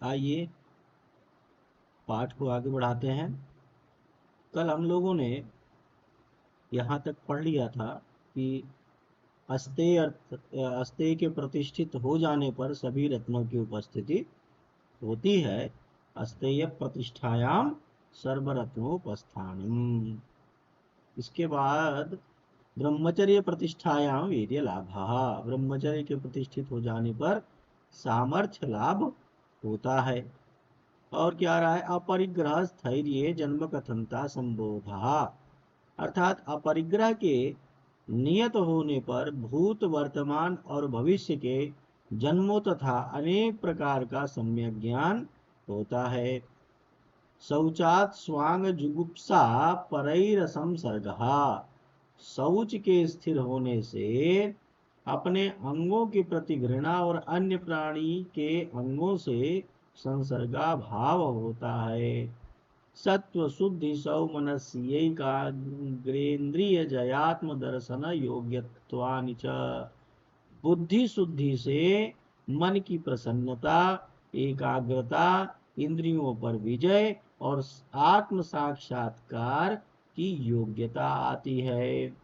आइए पाठ को आगे बढ़ाते हैं। कल हम लोगों ने यहाँ तक पढ़ लिया था कि अस्तेय के प्रतिष्ठित हो जाने पर सभी रत्नों की उपस्थिति होती है। अस्तेय प्रतिष्ठायाम सर्वरत्नोपस्थानम। इसके बाद ब्रह्मचर्य प्रतिष्ठायाम वीर्य लाभ। ब्रह्मचर्य के प्रतिष्ठित हो जाने पर सामर्थ्य लाभ होता है। और क्या रहा है, अपरिग्रह स्थैर्य जन्म कथनता संबोध, अर्थात अपरिग्रह के नियत होने पर भूत वर्तमान और भविष्य के जन्मों तथा अनेक प्रकार का सम्यक ज्ञान होता है। शौचात स्वांग जुगुप्सा परैर संसर्ग, शौच के स्थिर होने से अपने अंगों के प्रति घृणा और अन्य प्राणी के अंगों से संसर्गा भाव होता है। सत्व शुद्धि सौमनस्यैकाग्रेन्द्रिय जयात्म दर्शन योग्यत्वानि च, बुद्धि शुद्धि से मन की प्रसन्नता, एकाग्रता, इंद्रियों पर विजय और आत्म साक्षात्कार की योग्यता आती है।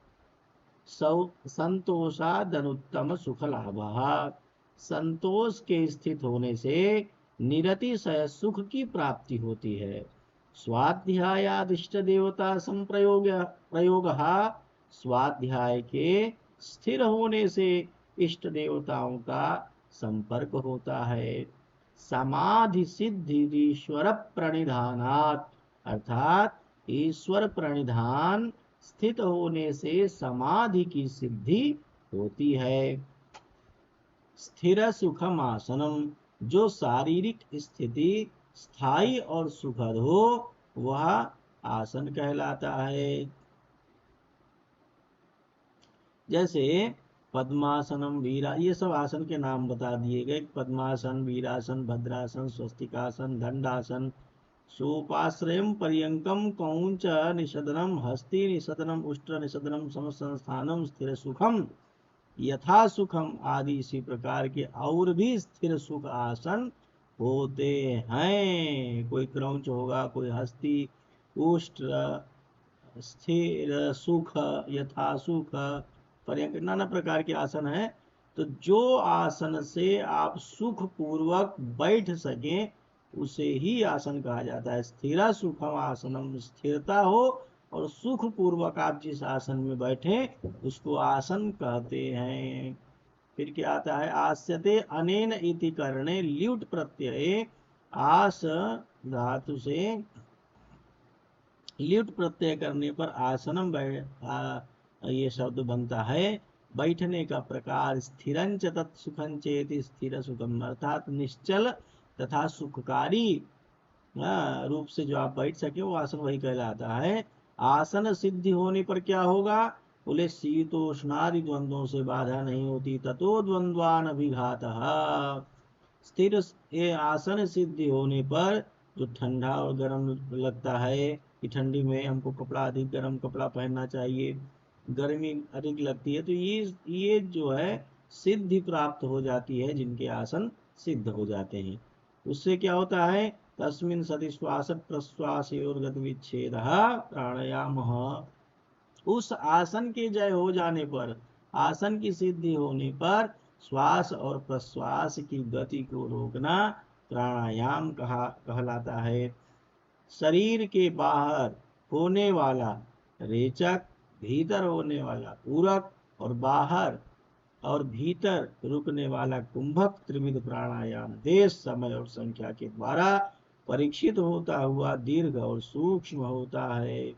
संतोषादनुत्तम सुख लाभ, संतोष के स्थित होने से निरतिशय सुख की प्राप्ति होती है। स्वाध्यायादिष्ट देवता संप्रयोग प्रयोग, स्वाध्याय के स्थिर होने से इष्ट देवताओं का संपर्क होता है। समाधि सिद्धि ईश्वर प्रणिधानात्, अर्थात ईश्वर प्रणिधान स्थित होने से समाधि की सिद्धि होती है। स्थिर सुखम आसनम, जो शारीरिक स्थिति स्थायी और सुखद हो वह आसन कहलाता है। जैसे पद्मासनम, वीरा, ये सब आसन के नाम बता दिए गए। पद्मासन, वीरासन, भद्रासन, स्वस्तिकासन, दंडासन, सोपाश्रयम पर्यंकम कौंच निषदनम, हस्ति निषदनम, उष्ट्र निषदनम, समसंस्थानम, स्थिर सुखम, यथा सुखम आदि इसी प्रकार के और भी स्थिर सुख आसन होते हैं। कोई क्रौंच होगा, कोई हस्ति, उष्ट्र, स्थिर सुख, यथा सुख, पर्यंक, नाना प्रकार के आसन है। तो जो आसन से आप सुख पूर्वक बैठ सके उसे ही आसन कहा जाता है। स्थिर सुखम आसनम, स्थिरता हो और सुख पूर्वक आप जिस आसन में बैठे उसको आसन कहते हैं। फिर क्या आता है, आस्यते अनेन इति करणे ल्युट प्रत्यय, आस धातु से ल्युट प्रत्यय करने पर आसनम ये शब्द बनता है। बैठने का प्रकार स्थिरंच तत्सुखंचेति, स्थिर सुखम, अर्थात निश्चल तथा सुखकारी रूप से जो आप बैठ सके वो आसन वही कहलाता है। आसन सिद्धि होने पर क्या होगा, बोले शीतोष्णादि द्वंद्वों से बाधा नहीं होती। ततो द्वंद्वान अभिघात, स्थिर ये आसन सिद्धि होने पर जो ठंडा और गर्म लगता है कि ठंडी में हमको कपड़ा अधिक गर्म कपड़ा पहनना चाहिए, गर्मी अधिक लगती है, तो ये जो है सिद्धि प्राप्त हो जाती है जिनके आसन सिद्ध हो जाते हैं। उससे क्या होता है, तस्मिन् सति श्वास प्रश्वासयोर्गत विच्छेद प्राणायाम, उस आसन के जय हो जाने पर, आसन की सिद्धि होने पर श्वास और प्रश्वास की गति को रोकना प्राणायाम कहलाता है। शरीर के बाहर होने वाला रेचक, भीतर होने वाला पूरक और बाहर और भीतर रुकने वाला कुंभक त्रिविध प्राणायाम देश, समय और संख्या के द्वारा परीक्षित होता हुआ दीर्घ और सूक्ष्म होता है।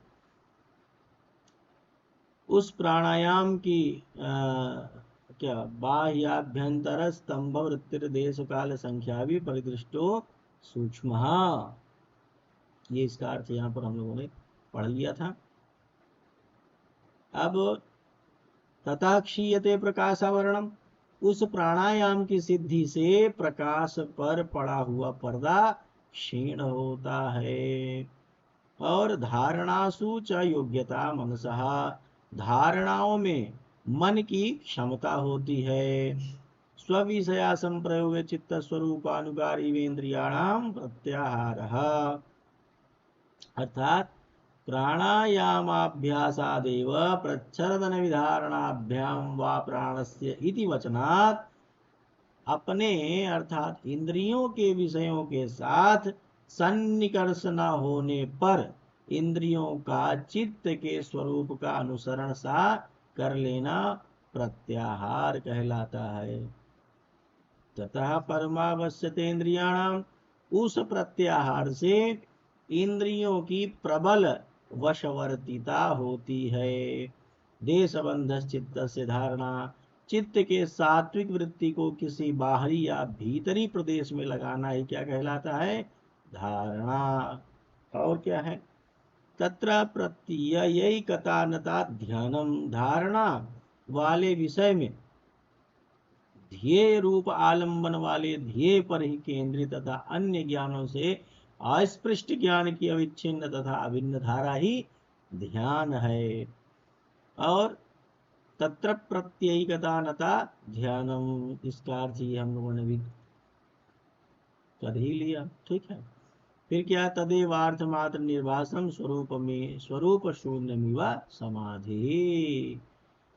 उस प्राणायाम की क्या बाह्याभ्यंतर स्तंभ वृत्तिर देश काल संख्या भी परिदृष्टो सूक्ष्म, ये इसका अर्थ यहाँ पर हम लोगों ने पढ़ लिया था। अब तथा क्षीयते प्रकाशावरणम, उस प्राणायाम की सिद्धि से प्रकाश पर पड़ा हुआ पर्दा क्षीण होता है। और धारणासु च योग्यता मनसः, धारणाओं में मन की क्षमता होती है। स्विषया संप्रयोग चित्त स्वरूपानुगारी वेन्द्रियाणाम प्रत्याहारः, अर्थात प्राणायामाभ्यासादेव प्रच्छन्न विधारणाभ्याम वा प्राणस्य इति वचनात् अपने अर्थात इंद्रियों के विषयों के साथ सन्निकर्ष न होने पर इंद्रियों का चित्त के स्वरूप का अनुसरण सा कर लेना प्रत्याहार कहलाता है। ततः परमावश्यतेन्द्रियाणाम, उस प्रत्याहार से इंद्रियों की प्रबल वशवर्तिता होती है। देशबंध चित्त से धारणा, चित्त के सात्विक वृत्ति को किसी बाहरी या भीतरी प्रदेश में लगाना ही क्या कहलाता है? धारणा। और क्या है? तत्र प्रत्ययैकतानता ध्यानम, धारणा वाले विषय में ध्येय रूप आलंबन वाले ध्येय पर ही केंद्रित तथा अन्य ज्ञानों से अस्पृष्ट ज्ञान की अविच्छिन्न तथा अभिन्न धारा ही ध्यान है। और तत्र प्रत्ययिकतानता ध्यानम, इसका अर्थ ही हम लोगों ने भी कर ही लिया। ठीक है, फिर क्या? तदेवार्थ मात्र निर्भासम स्वरूप में स्वरूप शून्यमिव समाधि,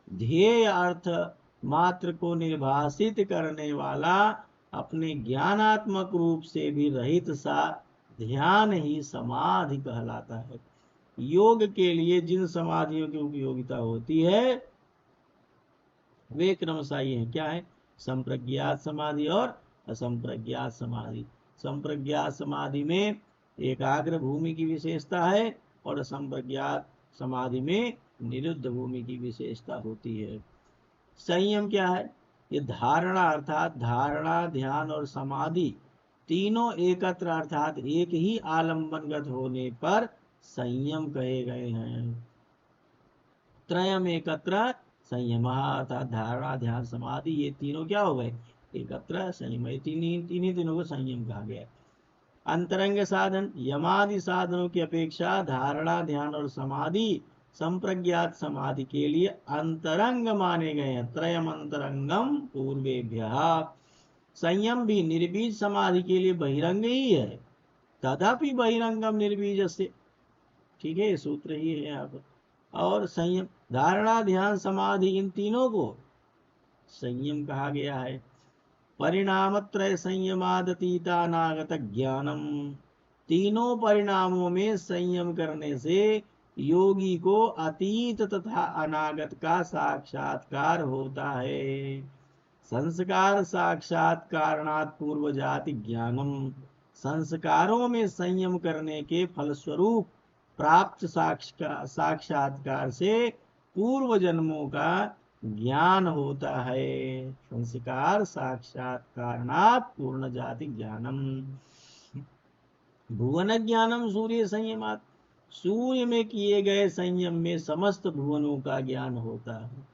ध्येय अर्थ मात्र को निर्भासित करने वाला अपने ज्ञानात्मक रूप से भी रहित सा ध्यान ही समाधि कहलाता है। योग के लिए जिन समाधियों की उपयोगिता होती है वे क्रमशः ये हैं। क्या है? संप्रज्ञात समाधि और असंप्रज्ञात समाधि। संप्रज्ञात समाधि में एकाग्र भूमि की विशेषता है और असंप्रज्ञात समाधि में निरुद्ध भूमि की विशेषता होती है। संयम क्या है? ये धारणा अर्थात धारणा, ध्यान और समाधि तीनों एकत्र अर्थात एक ही आलंबनगत होने पर संयम कहे गए हैं। त्रयम एकत्र संयम अर्थात धारणा, ध्यान, समाधि, ये तीनों क्या हो गए? एकत्र संयम। तीनों को संयम कहा गया। अंतरंग साधन, यमादि साधनों की अपेक्षा धारणा, ध्यान और समाधि संप्रज्ञात समाधि के लिए अंतरंग माने गए हैं। त्रयम अंतरंगम पूर्वेभ्यः। संयम भी निर्बीज समाधि के लिए बहिरंग ही है। तथापि बहिरंगम निर्बीज से, ठीक है, सूत्र ही है यहाँ पर। और संयम, धारणा, ध्यान, समाधि, इन तीनों को संयम कहा गया है। परिणामत्रय संयमादतीतानागत ज्ञानम, तीनों परिणामों में संयम करने से योगी को अतीत तथा अनागत का साक्षात्कार होता है। संस्कार साक्षात्कारणात् पूर्व जाति ज्ञानम, संस्कारों में संयम करने के फलस्वरूप प्राप्त साक्षात्कार से पूर्व जन्मों का ज्ञान होता है। संस्कार साक्षात्कारणात् पूर्ण जाति ज्ञानम। भुवन ज्ञानम सूर्य संयमात्, सूर्य में किए गए संयम में समस्त भुवनों का ज्ञान होता है।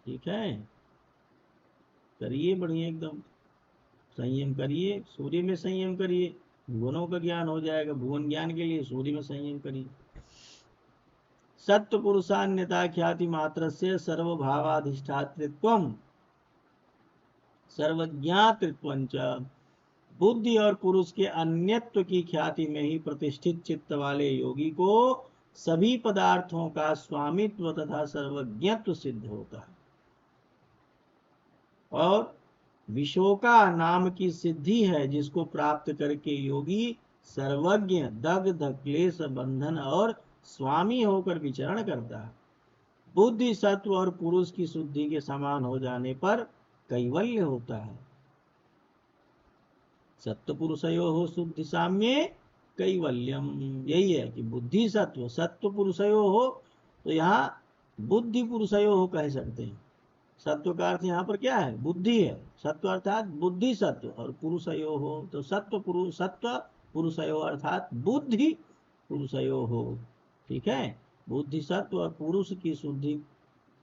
ठीक है, करिए बढ़िया एकदम संयम करिए, सूर्य में संयम करिए, भुवनों का ज्ञान हो जाएगा। भुवन ज्ञान के लिए सूर्य में संयम करिए। सत्व पुरुषान्यता ख्याति मात्र से सर्वभावाधिष्ठातृत्वम सर्वज्ञातृत्वंच, बुद्धि और पुरुष के अन्यत्व की ख्याति में ही प्रतिष्ठित चित्त वाले योगी को सभी पदार्थों का स्वामित्व तथा सर्वज्ञत्व सिद्ध होता है। और विशोका नाम की सिद्धि है जिसको प्राप्त करके योगी सर्वज्ञ, दग्ध, क्लेश, बंधन और स्वामी होकर विचरण करता है। बुद्धि, सत्व और पुरुष की शुद्धि के समान हो जाने पर कैवल्य होता है। सत्व पुरुषयो शुद्धि साम्ये कैवल्यम, यही है कि बुद्धि सत्व, सत्व पुरुषयो हो, तो यहाँ बुद्धि पुरुषयो हो कह सकते हैं। सत्व का अर्थ यहाँ पर क्या है? बुद्धि है। सत्व अर्थात बुद्धि सत्व, और पुरुषयो हो तो सत्व पुरुषयो अर्थात बुद्धि पुरुषयो हो। ठीक है, बुद्धि सत्व और पुरुष की शुद्धि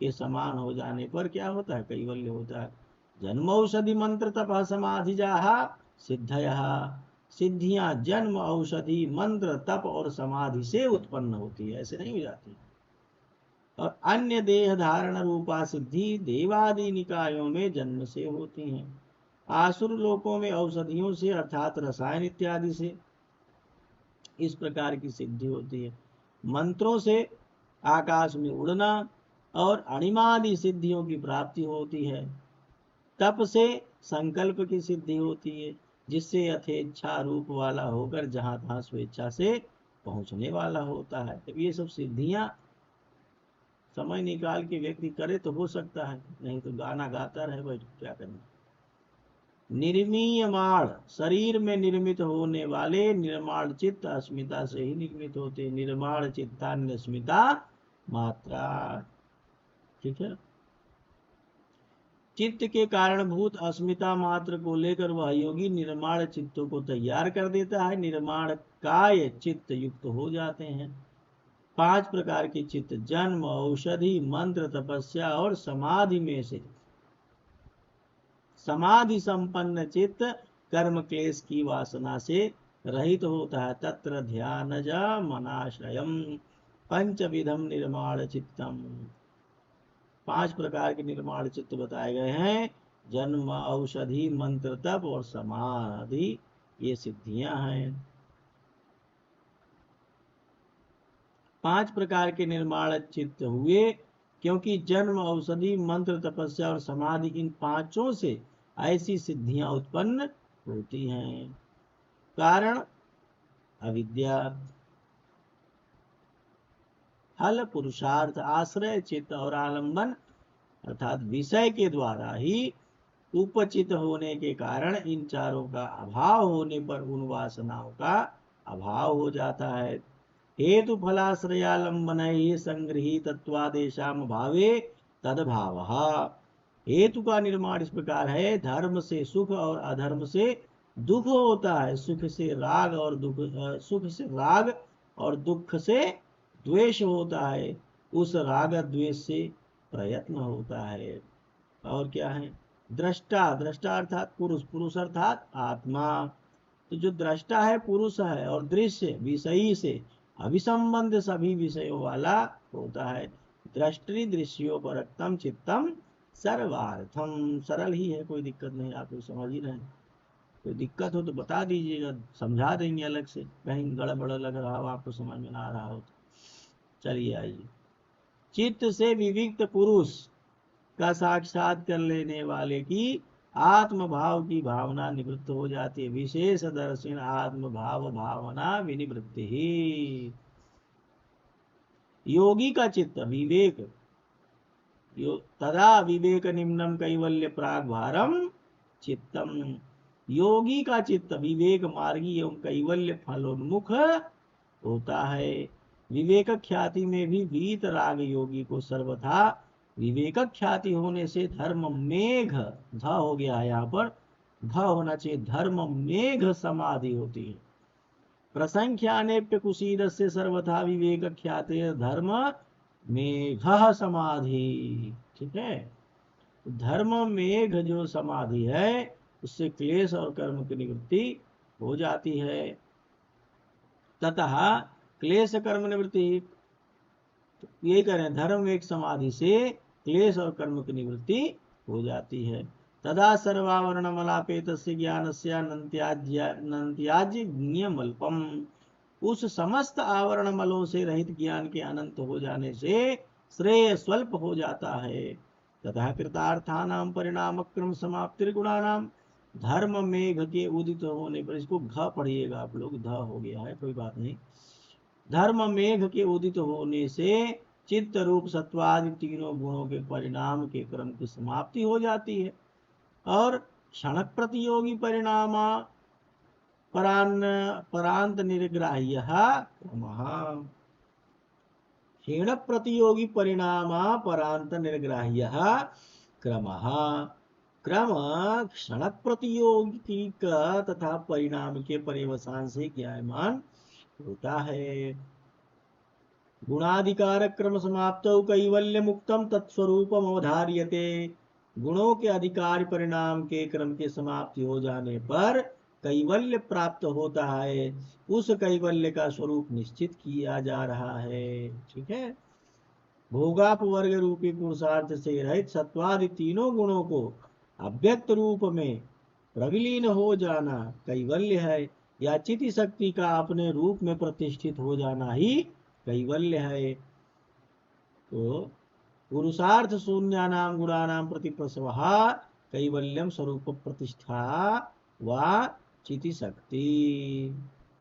के समान हो जाने पर क्या होता है? कैवल्य होता है। जन्म औषधि मंत्र तप समाधि जाहा सिद्धयः, सिद्धियां जन्म, औषधि, मंत्र, तप और समाधि से उत्पन्न होती है, ऐसे नहीं हो जाती। और अन्य देह धारण रूपा सिद्धि देवादि निकायों में जन्म से होती हैं। आसुर लोकों में औषधियों से अर्थात रसायन इत्यादि से इस प्रकार की सिद्धि होती है। मंत्रों से आकाश में उड़ना और अणिमादि सिद्धियों की प्राप्ति होती है। तप से संकल्प की सिद्धि होती है, जिससे यथेच्छा रूप वाला होकर जहां तहां स्वेच्छा से पहुंचने वाला होता है। तो ये सब सिद्धियां समय निकाल के व्यक्ति करे तो हो सकता है, नहीं तो गाना गाता रहे भाई, क्या करना। निर्मीयमाण शरीर में निर्मित होने वाले निर्माण चित्त अस्मिता से ही निर्मित होते। निर्माण चित्तान्य अस्मिता मात्रा, ठीक है। चित्त के कारणभूत अस्मिता मात्र को लेकर वह योगी निर्माण चित्तों को तैयार कर देता है। निर्माण काय चित्त युक्त हो जाते हैं। 5 प्रकार के चित्त जन्म, औषधि, मंत्र, तपस्या और समाधि में से समाधि संपन्न चित्त कर्म क्लेश की वासना से रहित होता है। तत्र ध्यानज मनाश्रयम पंचविधम निर्माण चित्तम। 5 प्रकार के निर्माण चित्त बताए गए हैं। जन्म, औषधि, मंत्र, तप और समाधि, ये सिद्धियां हैं। 5 प्रकार के निर्माण चित्त हुए क्योंकि जन्म, औषधि, मंत्र, तपस्या और समाधि, इन पांचों से ऐसी सिद्धियां उत्पन्न होती हैं। कारण अविद्या, फल पुरुषार्थ, आश्रय चित्त और आलंबन अर्थात विषय के द्वारा ही उपचित होने के कारण इन चारों का अभाव होने पर उन वासनाओं का अभाव हो जाता है। हेतु फलाश्रयालंबन संगृहीतत्वादेशाम भावे तदभाव। हेतु का निर्माण इस प्रकार है। धर्म से सुख और अधर्म से दुख होता है। सुख से राग और दुख से द्वेष होता है। उस राग द्वेष से प्रयत्न होता है। और क्या है? दृष्टा, दृष्टा अर्थात पुरुष, पुरुष अर्थात आत्मा। तो जो दृष्टा है पुरुष है और दृश्य विषयी से अभिसंबंध सभी विषयों वाला होता है। दृष्टि दृश्यों पर रक्तम चित्तम सर्वार्थम। सरल ही है, कोई दिक्कत नहीं, आप लोग समझ ही रहे हैं। कोई दिक्कत हो तो बता दीजिएगा, समझा देंगे अलग से। कहीं गड़बड़ लग रहा हो, आपको समझ में ना आ रहा हो तो चलिए आइए। चित्त से विविक्त पुरुष का साक्षात कर लेने वाले की आत्म भाव की भावना निवृत्त हो जाती है। विशेष दर्शन आत्म भाव भावना विनिवृत्ति ही। योगी का चित्त विवेक तदा विवेक निम्नम कैवल्य प्राग भारम चित्तम। योगी का चित्त विवेक मार्गी एवं कैवल्य फलोन्मुख होता है। विवेक ख्याति में भी वीत राग योगी को सर्वथा विवेक ख्याति होने से धर्म मेघ, ध हो गया है यहाँ पर, ध होना चाहिए, धर्म मेघ समाधि होती है। प्रसंख्यानेप्य कुशीद से सर्वथा विवेक ख्याते धर्म मेघ समाधि। ठीक है, धर्म मेघ जो समाधि है उससे क्लेश और कर्म की निवृत्ति हो जाती है। ततः क्लेश कर्म निवृत्ति, तो ये करें, धर्म एक समाधि से क्लेश और कर्म की निवृत्ति हो जाती है। तदा सर्वावरण मलापेत ज्ञान से अनंत्याज्य ज्ञमल्पम। उस समस्त आवरण मलों से रहित ज्ञान के अनंत हो जाने से श्रेय स्वल्प हो जाता है। तथा कृतार्थानाम परिणाम क्रम समाप्तिर्गुणानाम। धर्म मेघ के उदित होने पर, इसको घ पढ़िएगा आप लोग, ध हो गया है, कोई बात नहीं। धर्म मेघ के उदित होने से चित्त रूप सत्वादि तीनों गुणों के परिणाम के क्रम की समाप्ति हो जाती है और क्षण प्रतियोगी परिणाम परांत निर्ग्राह्य क्षीण प्रतियोगी परिणाम परांत निर्ग्राह्य क्रम। क्रम क्षण प्रतियोगी का तथा परिणाम के पर्यवसान से ज्ञायमान होता है। गुणाधिकार क्रम समाप्त कैवल्य मुक्तम तत्स्वरूपम अवधार्यते। गुणों के अधिकार परिणाम के क्रम की समाप्ति हो जाने पर कैवल्य प्राप्त होता है। उस कैवल्य का स्वरूप निश्चित किया जा रहा है। ठीक है, भोगापवर्ग रूपी पुरुषार्थ से रहित सत्वादि तीनों गुणों को अव्यक्त रूप में प्रविलीन हो जाना कैवल्य है, या चिति शक्ति का अपने रूप में प्रतिष्ठित हो जाना ही कैवल्य है। तो पुरुषार्थ शून्यानाम गुणानाम प्रति प्रसव कैवल्यम स्वरूप प्रतिष्ठा व चिति शक्ति।